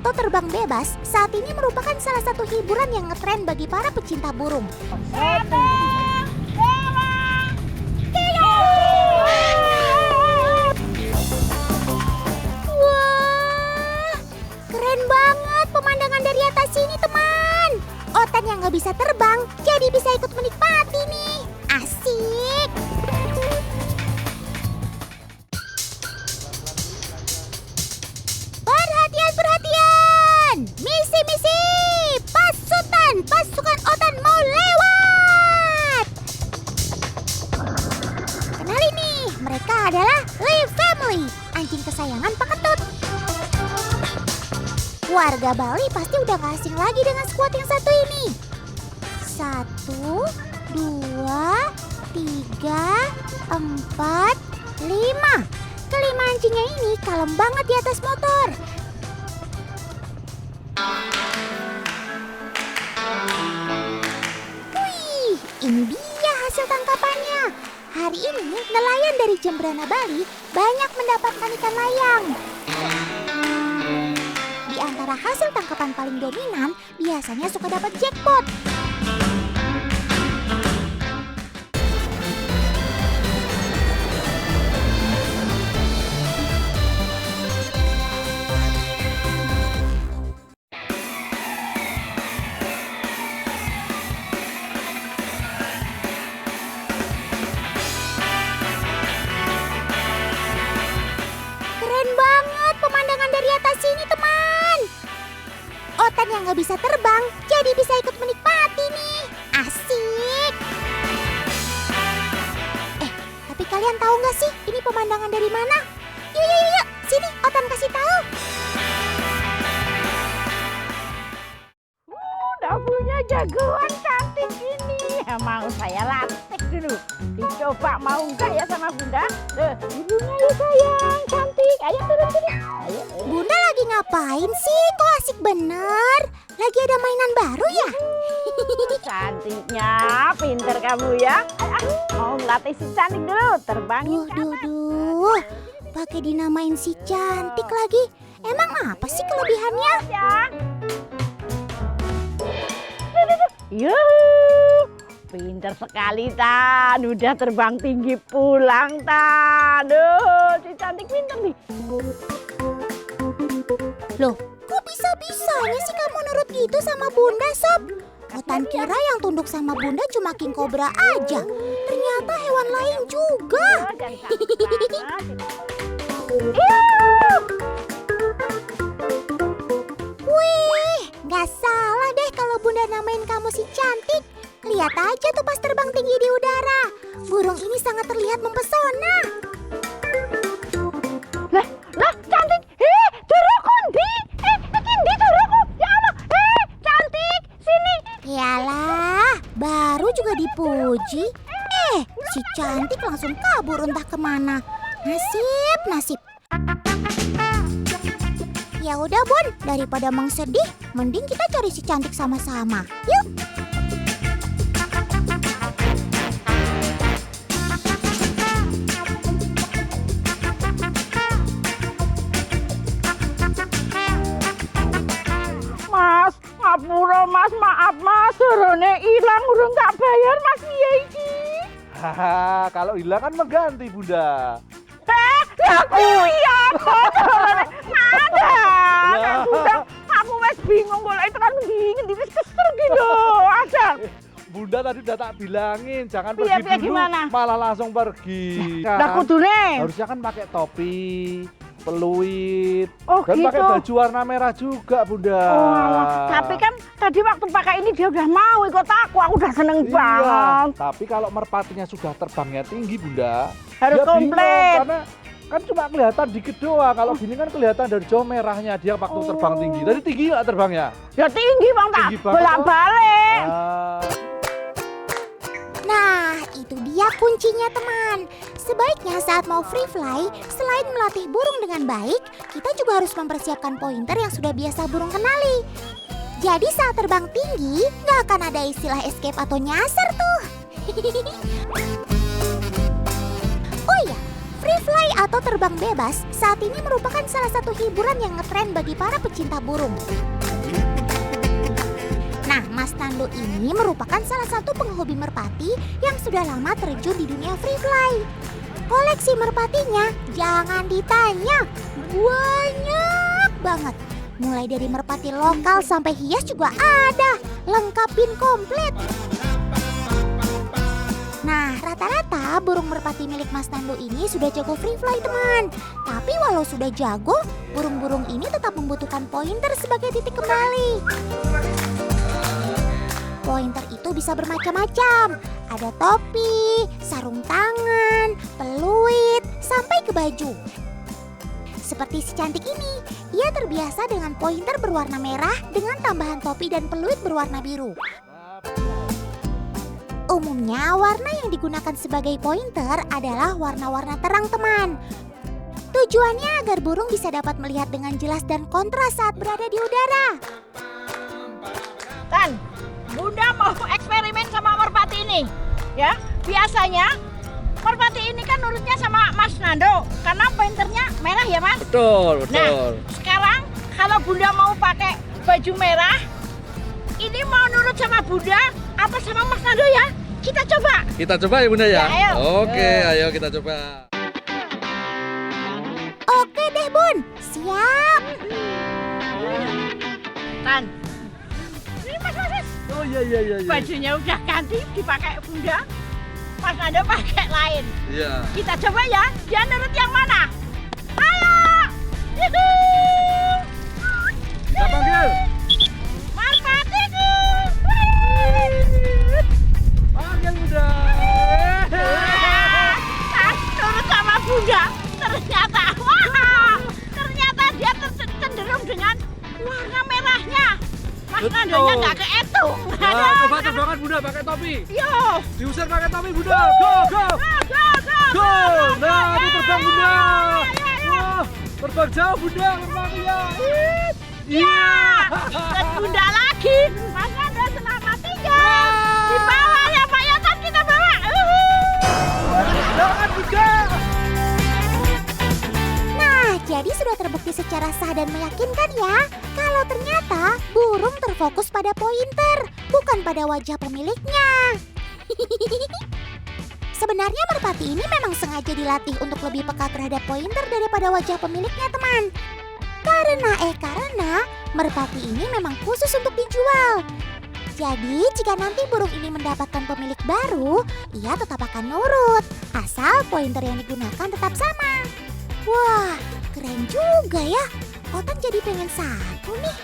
atau terbang bebas saat ini merupakan salah satu hiburan yang ngetren bagi para pecinta burung. Wah, keren banget pemandangan dari atas sini, teman. Otan yang nggak bisa terbang jadi bisa ikut menikmati nih. Asik. Perhatian! Misi! Pasukan otan mau lewat! Kenali nih, mereka adalah Live Family, anjing kesayangan Pak Ketut. Warga Bali pasti udah gak asing lagi dengan skuad yang satu ini. 1, 2, 3, 4, 5. Kelima anjingnya ini kalem banget di atas motor. Wih, ini dia hasil tangkapannya. Hari ini nelayan dari Jembrana Bali banyak mendapatkan ikan layang. Di antara hasil tangkapan paling dominan, biasanya suka dapat jackpot. Keren banget pemandangan dari atas sini, teman. Otan yang nggak bisa terbang jadi bisa ikut menikmati nih. Asik. Tapi kalian tahu nggak sih ini pemandangan dari mana? Yuk. Sini Otan kasih tahu. Dabunya jagoan cantik ini. Mau saya lantik dulu. Dicoba mau nggak ya sama Bunda? Ibunya ya sayang, cantik. Ayo turun. Ayo. Bunda lagi ngapain sih? Kok asik bener? Lagi ada mainan baru ya? Cantiknya, pinter kamu ya. Mau ngelatih si cantik dulu, terbangin ke atas. Duh. Pakai dinamain si cantik lagi. Emang apa sih kelebihannya? Ya. Yuh, pinter sekali Tan. Udah terbang tinggi pulang Tan. Duh, si cantik pinter nih. Loh, kok bisa-bisanya sih kamu nurut gitu sama Bunda, Sob? Otan kira yang tunduk sama Bunda cuma king cobra aja. Ternyata hewan lain juga. Wih, nggak salah deh kalau Bunda namain kamu si cantik. Lihat aja tuh pas terbang tinggi di udara. Burung ini sangat terlihat mempesona. Lah, cantik. Turu Kundi. Kindi turuku. Ya Allah. Cantik. Sini. Yalah, baru juga dipuji. Si cantik langsung kabur entah kemana. Nasib. Ya udah Bun, daripada Mang sedih, mending kita cari si cantik sama-sama. Yuk. Mas, ngapura Mas, maaf Mas. Serone hilang udah nggak bayar Mas piye iki? Haha, kalau hilang kan mengganti Bunda. Lah kuwi apa? Ada. Kan sudah aku wis bingung golek itu kan dingin wis keser gitu. Ada. Bunda tadi udah tak bilangin jangan Piye, pergi piye, dulu, gimana? malah langsung pergi. Lah kudune. Harusnya kan pakai topi, peluit, Oh, dan gitu. pakai baju warna merah juga Bunda. Oh, alah. Tapi kan tadi waktu pakai ini dia udah mau ikut aku udah seneng Iya, banget. tapi kalau merpatinya sudah terbangnya tinggi Bunda, Harus dia bingung, komplit. karena kan cuma kelihatan dikit doang. Kalau gini kan kelihatan dari jauh merahnya dia waktu terbang tinggi. Tadi tinggi nggak terbangnya? Ya tinggi Bang tak Tinggi banget, bolak-balik. Nah, itu dia kuncinya teman. Sebaiknya saat mau free fly, selain melatih burung dengan baik, kita juga harus mempersiapkan pointer yang sudah biasa burung kenali. Jadi saat terbang tinggi, nggak akan ada istilah escape atau nyasar tuh. Oh iya, Free fly atau terbang bebas saat ini merupakan salah satu hiburan yang ngetren bagi para pecinta burung. Nah, Mas Nando ini merupakan salah satu penghobi merpati yang sudah lama terjun di dunia free fly. Koleksi merpatinya jangan ditanya, banyak banget. Mulai dari merpati lokal sampai hias juga ada, lengkapin komplit. Nah, rata-rata burung merpati milik Mas Nando ini sudah jago free fly, teman. Tapi walau sudah jago, burung-burung ini tetap membutuhkan pointer sebagai titik kembali. Pointer itu bisa bermacam-macam. Ada topi, sarung tangan, peluit, sampai ke baju. Seperti si cantik ini, ia terbiasa dengan pointer berwarna merah dengan tambahan topi dan peluit berwarna biru. Umumnya warna yang digunakan sebagai pointer adalah warna-warna terang, teman. Tujuannya agar burung bisa dapat melihat dengan jelas dan kontras saat berada di udara. Tan, Bunda mau eksperimen sama merpati ini. Ya, biasanya merpati ini kan nurutnya sama Mas Nando karena pointernya merah ya, Mas? Betul. Nah, sekarang kalau Bunda mau pakai baju merah, ini mau nurut sama Bunda apa sama Mas Nando ya? Kita coba. Kita coba ya Bunda ya? Ya, ayo. Oke, ayo kita coba. Oke deh, Bun. Siap. Tan, ini Mas. Oh iya. Bajunya udah ganti dipakai Bunda. Mas Nando pakai lain. Iya. Kita coba ya. Dia nurut yang mana? Ayo. Yuhu. Kita panggil. Merpatiku. Panggil Bunda. Nurut sama Bunda. Ternyata dia cenderung dengan warna merahnya. Mas Nandonya nggak keetung. Nah, coba terbangkan Bunda pakai topi. Yo. Diusir pakai topi Bunda. Go. Go. Nah, itu terbang Bunda. Wah, terbang jauh Bunda merpatinya. Iya. Dan Bunda lagi. Mas Nando selamat tinggal. Di bawah ya Pak ya, kan kita bawa. Jangan Bunda. Nah, jadi sudah terbukti secara sah dan meyakinkan ya, kalau ternyata burung terfokus pada pointer, bukan pada wajah pemiliknya. Sebenarnya merpati ini memang sengaja dilatih untuk lebih peka terhadap pointer daripada wajah pemiliknya, teman. Karena merpati ini memang khusus untuk dijual. Jadi jika nanti burung ini mendapatkan pemilik baru, ia tetap akan nurut, asal pointer yang digunakan tetap sama. Wah, keren juga ya. Otan jadi pengen satu nih.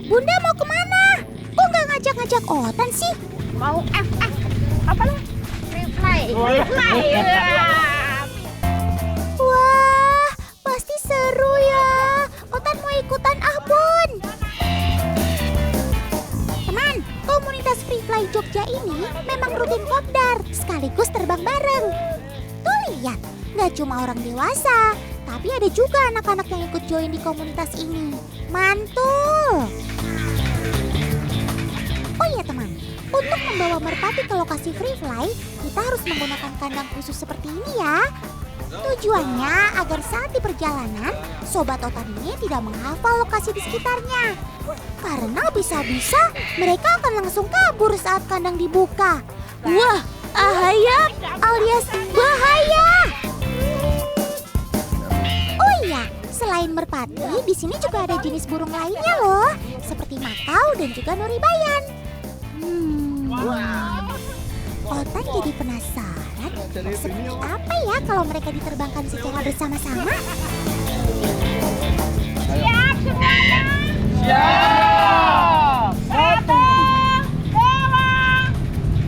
Bunda mau kemana? Kok nggak ngajak-ngajak Otan sih? Mau apa lah? Free fly. Wah, pasti seru ya. Otan mau ikutan Bun. Teman, komunitas Free Fly Jogja ini memang rutin kopdar sekaligus terbang bareng. Tuh lihat, nggak cuma orang dewasa, tapi ada juga anak-anak yang ikut join di komunitas ini. Mantul! Oh iya teman, untuk membawa merpati ke lokasi Free Fly, kita harus menggunakan kandang khusus seperti ini ya. Tujuannya agar saat di perjalanan, sobat Otan ini tidak menghafal lokasi di sekitarnya. Karena bisa-bisa mereka akan langsung kabur saat kandang dibuka. Wah, ahaya alias bahaya. Oh iya, selain merpati, di sini juga ada jenis burung lainnya loh, seperti makau dan juga nuribayan. Otan jadi penasaran, seperti apa ya kalau mereka diterbangkan secara bersama-sama? Siap semuanya. Siap. 1, 2,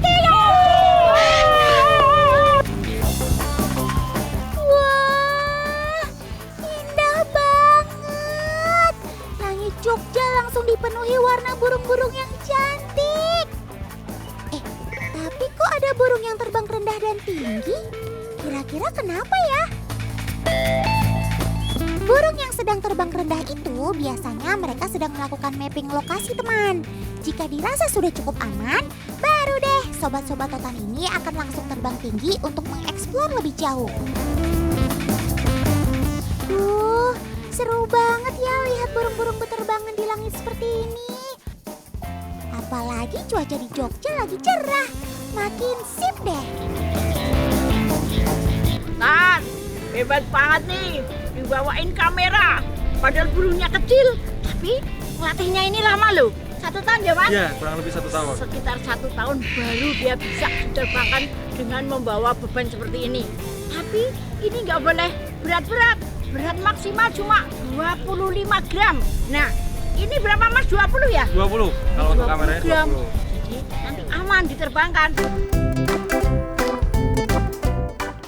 3. Wah, indah banget. Langit Jogja langsung dipenuhi warna burung-burung yang cantik. Tapi kok ada burung yang terbang rendah dan tinggi? Kira-kira kenapa ya? Burung yang sedang terbang rendah itu biasanya mereka sedang melakukan mapping lokasi, teman. Jika dirasa sudah cukup aman, baru deh sobat-sobat Otan ini akan langsung terbang tinggi untuk mengeksplor lebih jauh. Seru banget ya lihat burung-burung berterbangan di langit seperti ini. Apalagi cuaca di Jogja lagi cerah, makin sip deh. Tan, hebat banget nih, dibawain kamera. Padahal burungnya kecil, tapi melatihnya ini lama loh. 1 tahun ya Mas? Iya, kurang lebih 1 tahun. Sekitar 1 tahun baru dia bisa diterbangkan dengan membawa beban seperti ini. Tapi ini nggak boleh berat-berat. Berat maksimal cuma 25 gram. Nah, ini berapa Mas? 20 ya? 20, kalau untuk kameranya 20. Jadi nanti aman diterbangkan.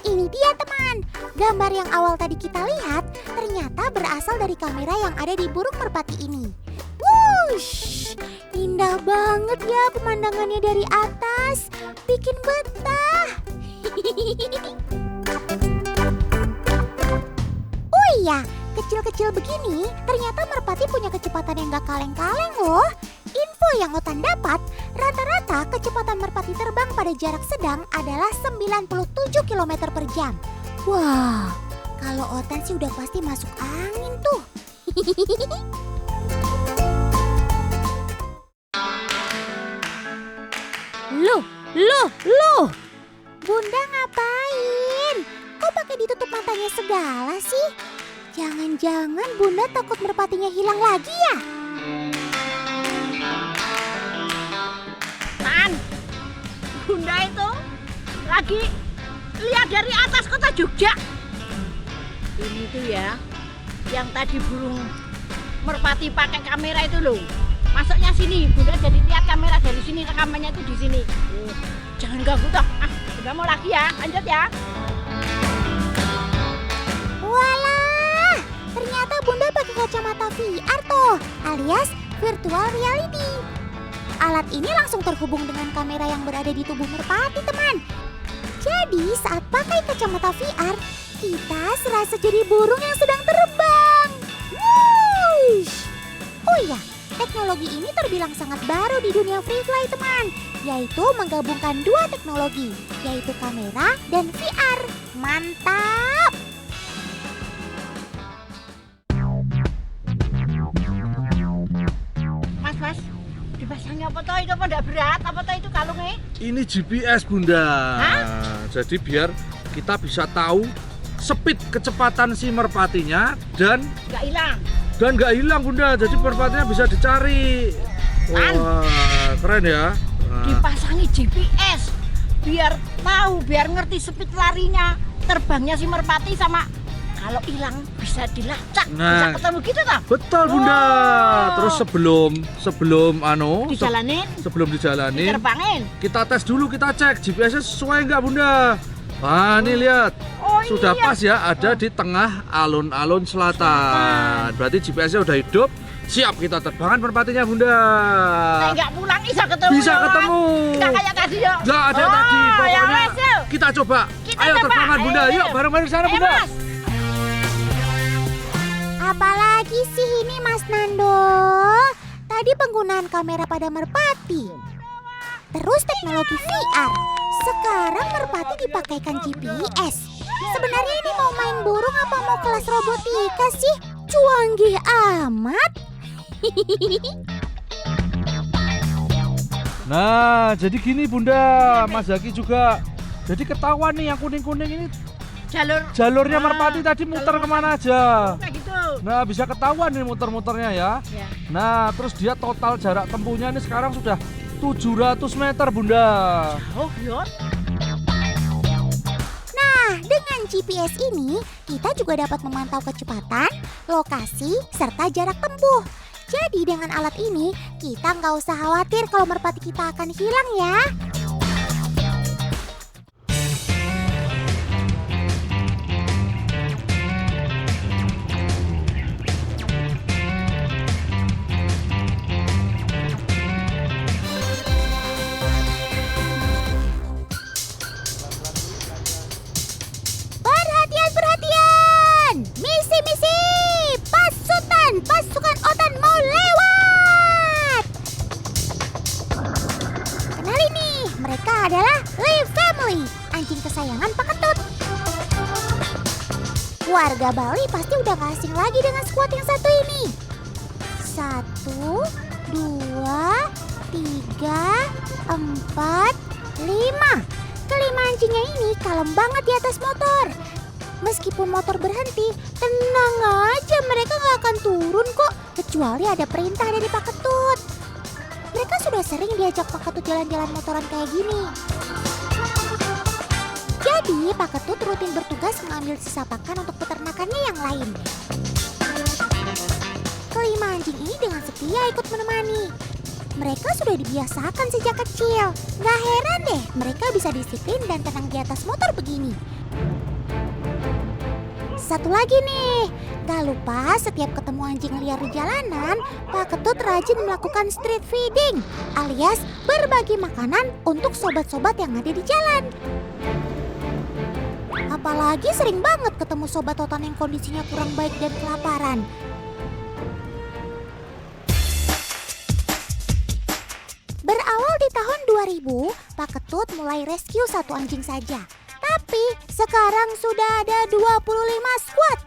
Ini dia teman, gambar yang awal tadi kita lihat ternyata berasal dari kamera yang ada di burung merpati ini. Wush, indah banget ya pemandangannya dari atas, bikin betah. Oh iya, kecil-kecil begini ternyata merpati punya kecepatan yang gak kaleng-kaleng loh. Info yang Otan dapat, rata-rata kecepatan merpati terbang pada jarak sedang adalah 97 km per jam. Wah, kalau Otan sih udah pasti masuk angin tuh. Loh, Bunda ngapain? Kok pakai ditutup matanya segala sih? Jangan-jangan Bunda takut merpatinya hilang lagi ya? Tan, Bunda itu lagi lihat dari atas kota Jogja. Ini tuh ya, yang tadi burung merpati pakai kamera itu loh. Masuknya sini, Bunda jadi lihat kamera dari sini, rekamannya itu di sini. Jangan ganggu toh. Bunda mau lagi ya, lanjut ya. Walah, ternyata Bunda pakai kacamata VR tuh, alias virtual reality. Alat ini langsung terhubung dengan kamera yang berada di tubuh merpati, teman. Jadi saat pakai kacamata VR, kita serasa jadi burung yang sedang terbang. Wush! Oh iya, teknologi ini terbilang sangat baru di dunia free fly, teman. Yaitu menggabungkan 2 teknologi, yaitu kamera dan VR. Mantap! Mas, dipasangnya apa toh itu? Apa enggak berat? Apa toh itu kalungnya? Ini GPS Bunda. Hah? Jadi biar kita bisa tahu speed kecepatan si merpatinya dan Enggak hilang. nggak hilang Bunda. Jadi merpatinya bisa dicari. Wah, keren ya. Nah, Dipasangi GPS biar tahu, biar ngerti speed larinya, terbangnya si merpati, sama kalau hilang bisa dilacak, bisa Nah. ketemu gitu toh? betul Bunda. Oh. Terus sebelum dijalanin, Diterbangin. kita tes dulu, kita cek GPS-nya sesuai nggak Bunda. Wah, ini lihat. Oh Sudah iya. pas ya, ada di tengah alun-alun selatan. Berarti GPS-nya udah hidup, siap kita terbangkan merpatinya Bunda. Saya nggak pulang bisa ketemu. Bisa ya, ketemu. Nggak kayak tadi ya. Nggak ada Oh, tadi, ya pokoknya wes, yuk. kita coba. Kita Ayo coba. terbangkan Bunda, Ayo. yuk bareng-bareng sana Ayo, Bunda. Mas. Apalagi sih ini Mas Nando? Tadi penggunaan kamera pada merpati. Terus teknologi VR. Sekarang merpati dipakaikan GPS. Sebenarnya ini mau main burung apa mau kelas robotika sih? Cuanggih amat. Nah, jadi gini Bunda, Mas Zaki juga. Jadi ketahuan nih yang kuning-kuning ini jalurnya Ah, merpati tadi muter jalur kemana aja. Kayak gitu. Nah, bisa ketahuan nih muter-muternya ya. Ya. Nah, terus dia total jarak tempuhnya ini sekarang sudah 700 meter Bunda. Oh, yuk. Nah, dengan GPS ini kita juga dapat memantau kecepatan, lokasi, serta jarak tempuh. Jadi dengan alat ini kita nggak usah khawatir kalau merpati kita akan hilang ya. Perhatian! Misi-misi! Pasukan Otan mau lewat! Kenalin nih, dengan Pak Ketut. Warga Bali pasti udah gak asing lagi dengan skuad yang satu ini. 1, 2, 3, 4, 5. Kelima anjingnya ini kalem banget di atas motor. Meskipun motor berhenti, tenang aja, mereka gak akan turun kok. Kecuali ada perintah dari Pak Ketut. Mereka sudah sering diajak Pak Ketut jalan-jalan motoran kayak gini. Jadi Pak Ketut rutin bertugas mengambil sisa pakan untuk peternakannya yang lain. Kelima anjing ini dengan setia ikut menemani. Mereka sudah dibiasakan sejak kecil. Gak heran deh mereka bisa disiplin dan tenang di atas motor begini. Satu lagi nih, gak lupa setiap ketemu anjing liar di jalanan, Pak Ketut rajin melakukan street feeding, alias berbagi makanan untuk sobat-sobat yang ada di jalan. Apalagi sering banget ketemu sobat Totan yang kondisinya kurang baik dan kelaparan. Berawal di tahun 2000, Pak Ketut mulai rescue satu anjing saja. Tapi sekarang sudah ada 25 squad.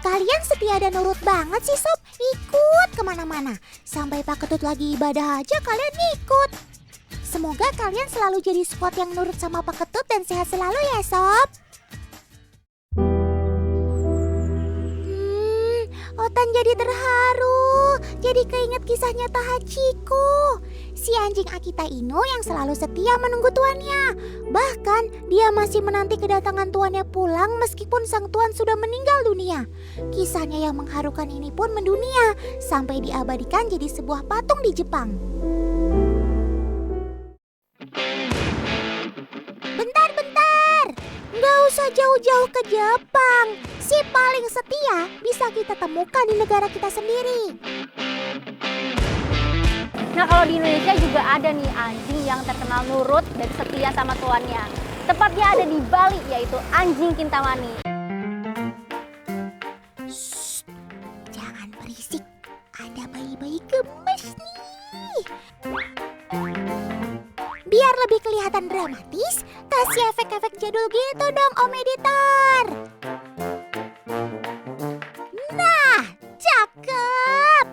Kalian setia dan nurut banget sih sob, ikut kemana-mana. Sampai Pak Ketut lagi ibadah aja kalian ikut. Semoga kalian selalu jadi squad yang nurut sama Pak Ketut dan sehat selalu ya sob. Otan jadi terharu, jadi keinget kisahnya Tahachiko. Si anjing Akita Inu yang selalu setia menunggu tuannya. Bahkan dia masih menanti kedatangan tuannya pulang meskipun sang tuan sudah meninggal dunia. Kisahnya yang mengharukan ini pun mendunia sampai diabadikan jadi sebuah patung di Jepang. Bentar, nggak usah jauh-jauh ke Jepang. Si paling setia bisa kita temukan di negara kita sendiri. Nah, kalau di Indonesia juga ada nih anjing yang terkenal nurut dan setia sama tuannya. Tepatnya ada di Bali, yaitu anjing Kintamani. Shh, jangan berisik. Ada bayi-bayi gemes nih. Biar lebih kelihatan dramatis, kasih efek-efek jadul gitu dong, Om Editor. Nah, cakep.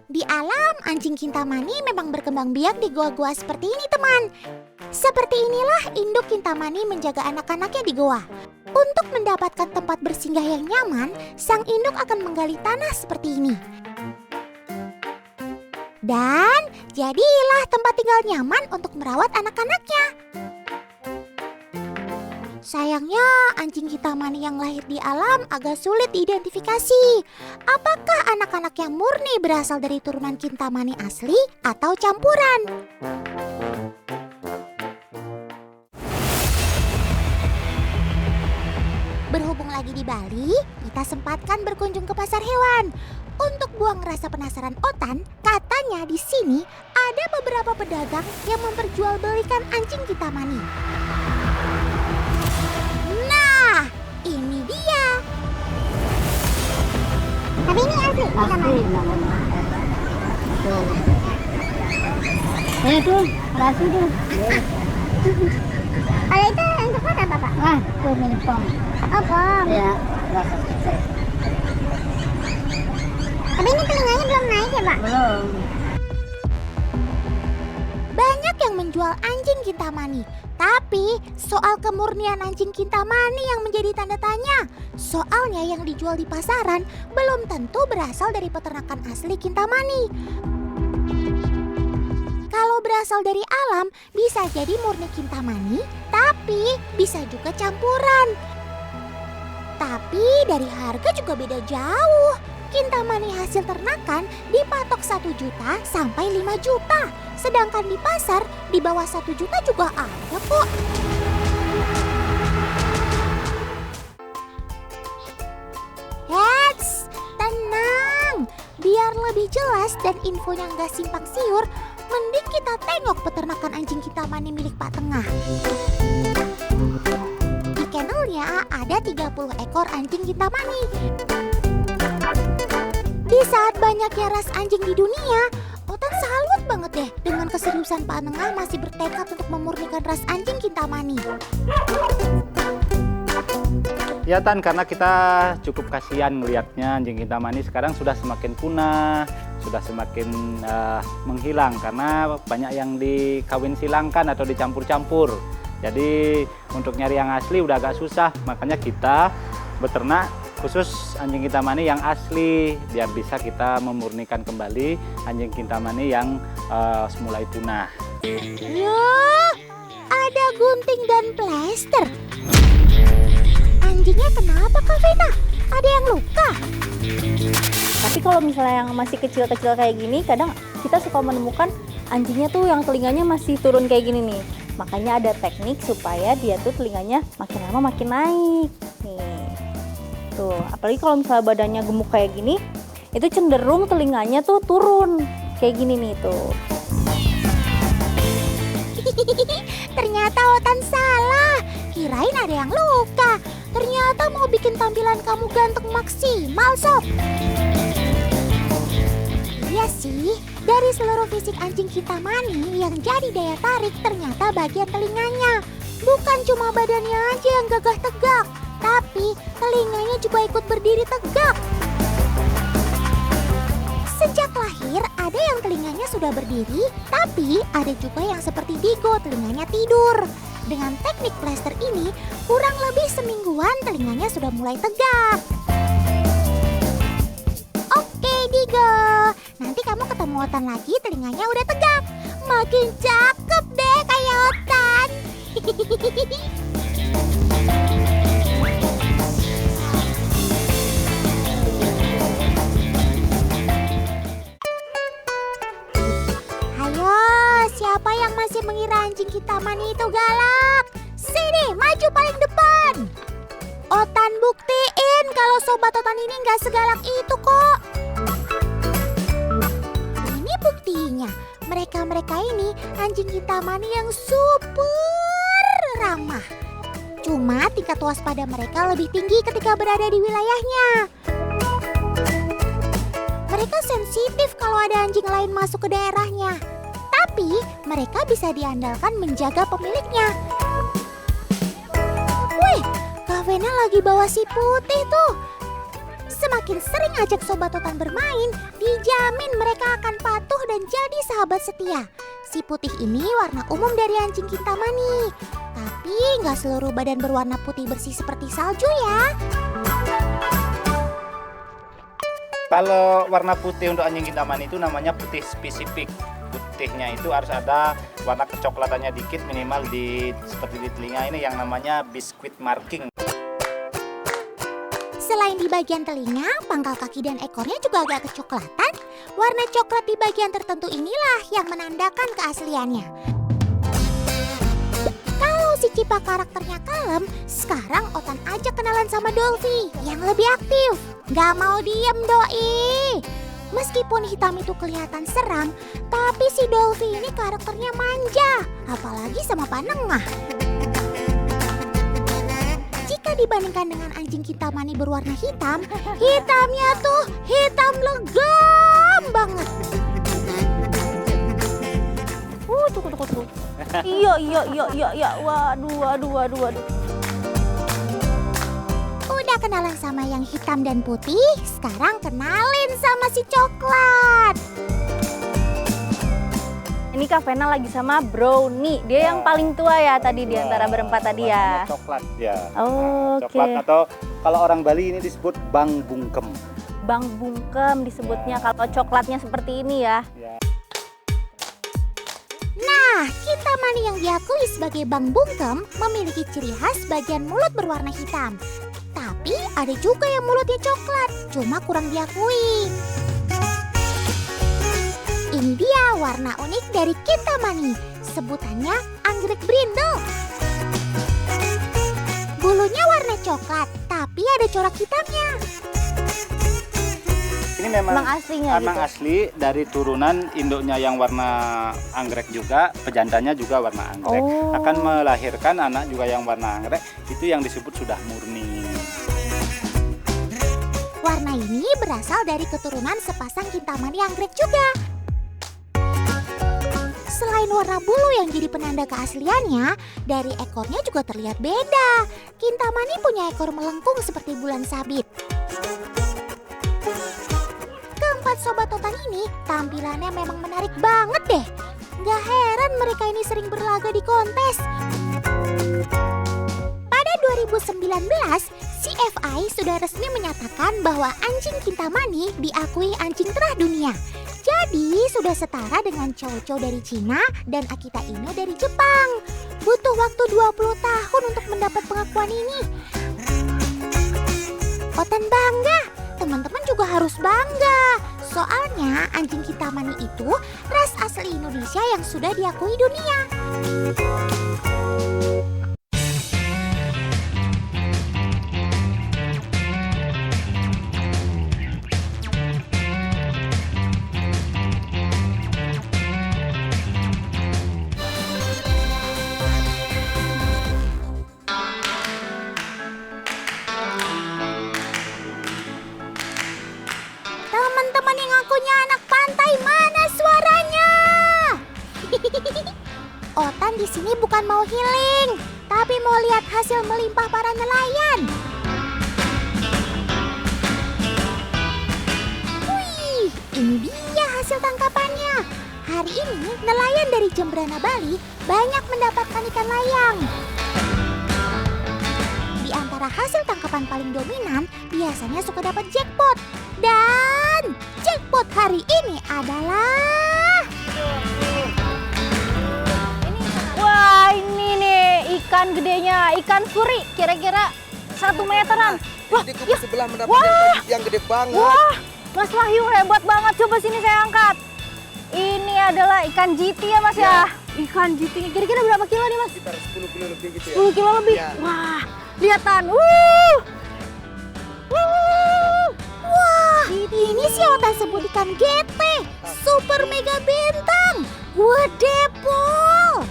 Di alam, anjing Kintamani memang berkembang biak di goa-goa seperti ini, teman. Seperti inilah induk Kintamani menjaga anak-anaknya di goa. Untuk mendapatkan tempat bersinggah yang nyaman, sang induk akan menggali tanah seperti ini. Dan jadilah tempat tinggal nyaman untuk merawat anak-anaknya. Sayangnya anjing Kintamani yang lahir di alam agak sulit diidentifikasi. Apakah anak-anak yang murni berasal dari turunan Kintamani asli atau campuran? Berhubung lagi di Bali, kita sempatkan berkunjung ke pasar hewan. Untuk buang rasa penasaran Otan, katanya di sini ada beberapa pedagang yang memperjualbelikan anjing Kintamani. Nah, ini dia. Tapi ini asli Kintamani. Tuh, rasi tuh. Kalau itu untuk apa, Bapak? Wah, tuh milik Pom. Oh, Pom. Ya, Tapi ini telinganya belum naik ya, Pak? belum. Banyak yang menjual anjing Kintamani. Tapi soal kemurnian anjing Kintamani yang menjadi tanda tanya. Soalnya yang dijual di pasaran belum tentu berasal dari peternakan asli Kintamani. Kalau berasal dari alam bisa jadi murni Kintamani, tapi bisa juga campuran. Tapi dari harga juga beda jauh. Kintamani hasil ternakan dipatok 1 juta sampai 5 juta. Sedangkan di pasar di bawah 1 juta juga ada kok. Hets, tenang. Biar lebih jelas dan infonya nggak simpang siur, mending kita tengok peternakan anjing Kintamani milik Pak Tengah. Di kennelnya ada 30 ekor anjing Kintamani. Di saat banyaknya ras anjing di dunia, Otan salut banget deh dengan keseriusan Pak Tengah masih bertekad untuk memurnikan ras anjing Kintamani. Ya Tan, karena kita cukup kasihan melihatnya anjing Kintamani sekarang sudah semakin punah, sudah semakin menghilang karena banyak yang dikawin silangkan atau dicampur-campur. Jadi untuk nyari yang asli udah agak susah, makanya kita beternak khusus anjing Kintamani yang asli biar bisa kita memurnikan kembali anjing Kintamani yang mulai punah. Yuh, ada gunting dan plester. Anjingnya kenapa Kak Vena? Ada yang luka? Tapi kalau misalnya yang masih kecil-kecil kayak gini, kadang kita suka menemukan anjingnya tuh yang telinganya masih turun kayak gini nih. Makanya ada teknik supaya dia tuh telinganya makin lama makin naik. Nih. Tuh, apalagi kalau misalnya badannya gemuk kayak gini, itu cenderung telinganya tuh turun. Kayak gini nih tuh. Ternyata Otan salah. Kirain ada yang luka. Ternyata mau bikin tampilan kamu ganteng maksimal, Sob. Iya sih, dari seluruh fisik anjing Kintamani yang jadi daya tarik ternyata bagian telinganya. Bukan cuma badannya aja yang gagah tegak, tapi telinganya juga ikut berdiri tegak. Sejak lahir ada yang telinganya sudah berdiri, tapi ada juga yang seperti Digo telinganya tidur. Dengan teknik plester ini, kurang lebih semingguan telinganya sudah mulai tegak. Oke Digo, nanti kamu ketemu Otan lagi telinganya udah tegak. Makin cakep deh kayak Otan. Siapa yang masih mengira anjing Kintamani itu galak? Sini, maju paling depan. Otan buktiin kalau sobat Otan ini nggak segalak itu kok. Ini buktinya, mereka ini anjing Kintamani yang super ramah. Cuma tingkat waspada mereka lebih tinggi ketika berada di wilayahnya. Mereka sensitif kalau ada anjing lain masuk ke daerahnya. Tapi mereka bisa diandalkan menjaga pemiliknya. Wih, Kak Vena lagi bawa si putih tuh. Semakin sering ajak sobat Otan bermain, dijamin mereka akan patuh dan jadi sahabat setia. Si putih ini warna umum dari anjing Kintamani. Tapi nggak seluruh badan berwarna putih bersih seperti salju ya. Kalau warna putih untuk anjing Kintamani itu namanya putih spesifik. Putihnya itu harus ada warna kecoklatannya dikit, minimal seperti di telinga ini yang namanya biskuit marking. Selain di bagian telinga, pangkal kaki dan ekornya juga agak kecoklatan. Warna coklat di bagian tertentu inilah yang menandakan keasliannya. Kalau si Cipa karakternya kalem, sekarang Otan ajak kenalan sama Dolphy yang lebih aktif. Gak mau diem doi. Meskipun hitam itu kelihatan seram, tapi si Dolphy ini karakternya manja, apalagi sama Panengah. Jika dibandingkan dengan anjing Kintamani berwarna hitam, hitamnya tuh hitam legam banget. Tuh. Iya. Waduh. Udah kenalan sama yang hitam dan putih, sekarang kenalin sama si coklat. Ini Kak Vena lagi sama Brownie. Dia yang paling tua ya tadi di antara berempat tadi ya. Coklat ya. Oh, oke. Coklat atau kalau orang Bali ini disebut Bang Bungkem. Bang Bungkem disebutnya kalau coklatnya seperti ini ya. Nah, Kintamani yang diakui sebagai Bang Bungkem memiliki ciri khas bagian mulut berwarna hitam. Tapi ada juga yang mulutnya coklat, cuma kurang diakui. Ini dia warna unik dari Kintamani, sebutannya anggrek brindle. Bulunya warna coklat, tapi ada corak hitamnya. Ini memang aslinya memang gitu. asli dari turunan induknya yang warna anggrek juga, pejantannya juga warna anggrek. Oh. Akan melahirkan anak juga yang warna anggrek, itu yang disebut sudah murni. Warna ini berasal dari keturunan sepasang Kintamani anggrek juga. Selain warna bulu yang jadi penanda keasliannya, dari ekornya juga terlihat beda. Kintamani punya ekor melengkung seperti bulan sabit. Keempat sobat totan ini tampilannya memang menarik banget deh. Gak heran mereka ini sering berlaga di kontes. Pada 2019, CFI sudah resmi menyatakan bahwa anjing Kintamani diakui anjing terah dunia. Jadi sudah setara dengan Chow Chow dari Cina dan Akita Inu dari Jepang. Butuh waktu 20 tahun untuk mendapat pengakuan ini. Otan bangga, teman-teman juga harus bangga. Soalnya anjing Kintamani itu ras asli Indonesia yang sudah diakui dunia. Teman-teman yang ngakunya anak pantai, mana suaranya? Otan di sini bukan mau healing, tapi mau lihat hasil melimpah para nelayan. Wih, ini dia hasil tangkapannya. Hari ini nelayan dari Jembrana Bali banyak mendapatkan ikan layang. Di antara hasil tangkapan paling dominan, biasanya suka dapat jackpot. Dan jackpot hari ini adalah... Wah, ini nih ikan gedenya, ikan suri, kira-kira 1 meteran. Wah, Di kubu sebelah mendapat yang gede banget. wah, Mas Wahyu hebat banget. Coba sini saya angkat. Ini adalah ikan GT ya Mas ya. Ikan GT, kira-kira berapa kilo nih Mas? Sekitar 10 kilo lebih gitu ya. 10 kilo lebih. Ya. Wah, lihatan. Wah, ini si Otan sebut ikan GT, super mega bintang, gede pol.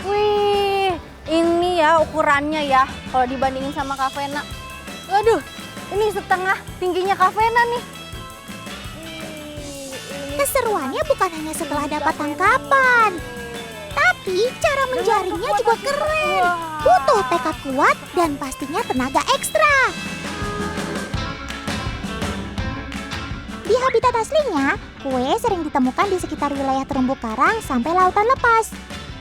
Wih, ini ya ukurannya ya. Kalau dibandingin sama Kavena. Waduh, ini setengah tingginya Kavena nih. Keseruannya bukan hanya setelah dapat tangkapan, tapi cara menjaringnya juga keren. Butuh tekad kuat dan pastinya tenaga ekstra. Di habitat aslinya, kue sering ditemukan di sekitar wilayah terumbu karang sampai lautan lepas.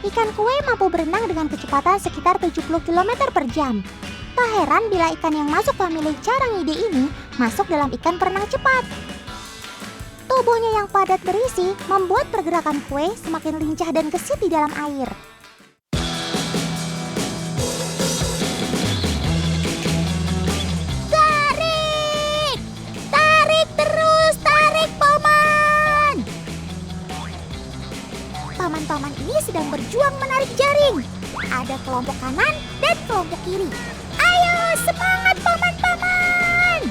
Ikan kue mampu berenang dengan kecepatan sekitar 70 km per jam. Tak heran bila ikan yang masuk famili Carangide ini masuk dalam ikan perenang cepat. Tubuhnya yang padat berisi membuat pergerakan kue semakin lincah dan gesit di dalam air. Tarik! Tarik terus, tarik paman! Paman-paman ini sedang berjuang menarik jaring. Ada kelompok kanan dan kelompok kiri. Ayo, semangat paman-paman!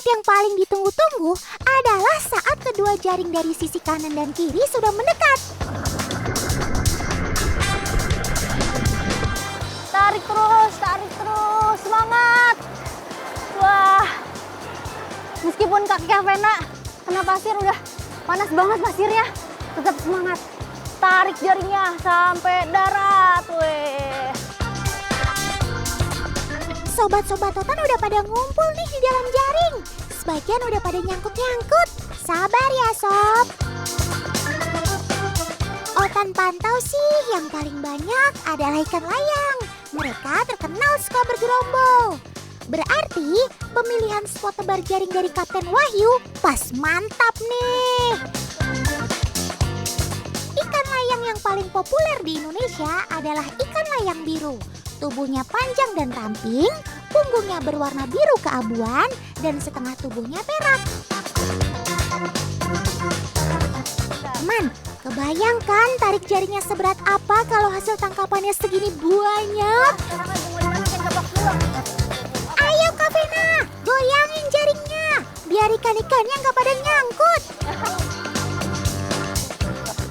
Yang paling ditunggu-tunggu adalah saat kedua jaring dari sisi kanan dan kiri sudah mendekat. Tarik terus, semangat. Wah, meskipun kaki Kavena kena pasir udah panas banget pasirnya, tetap semangat. Tarik jaringnya sampai darat, weh. Sobat-sobat Totan udah pada ngumpul nih di dalam jaring. Sebagian udah pada nyangkut-nyangkut. Sabar ya sob. Otan pantau sih yang paling banyak adalah ikan layang. Mereka terkenal suka bergerombol. Berarti pemilihan spot tebar jaring dari Kapten Wahyu pas mantap nih. Ikan layang yang paling populer di Indonesia adalah ikan layang biru. Tubuhnya panjang dan ramping, punggungnya berwarna biru keabuan, dan setengah tubuhnya perak. Teman, kebayangkan tarik jaringnya seberat apa kalau hasil tangkapannya segini banyak? Ayo Kavena, goyangin jaringnya, biar ikan-ikannya nggak pada nyangkut.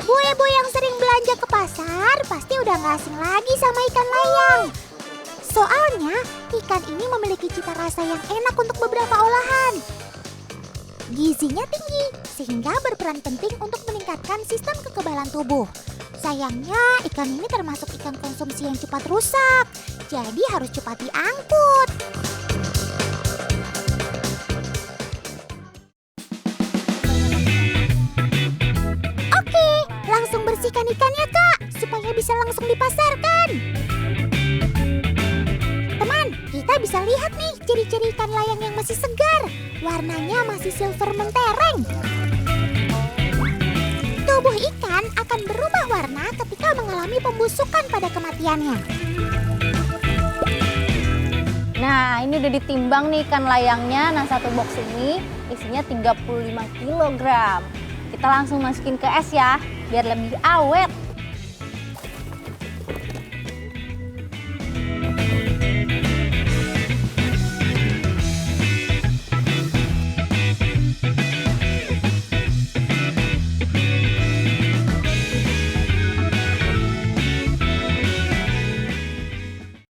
Bu-ibu yang sering belanja ke pasar pasti udah gak asing lagi sama ikan layang. Soalnya ikan ini memiliki cita rasa yang enak untuk beberapa olahan. Gizinya tinggi, sehingga berperan penting untuk meningkatkan sistem kekebalan tubuh. Sayangnya ikan ini termasuk ikan konsumsi yang cepat rusak, jadi harus cepat diangkut. Oke, langsung bersihkan ikannya Kak, supaya bisa langsung dipasarkan. Teman, kita bisa lihat nih ciri-ciri ikan layang yang masih segar. Warnanya masih silver mentereng. Tubuh ikan akan berubah warna ketika mengalami pembusukan pada kematiannya. Nah, ini udah ditimbang nih ikan layangnya. Nah, satu box ini isinya 35 kg. Kita langsung masukin ke es ya, biar lebih awet.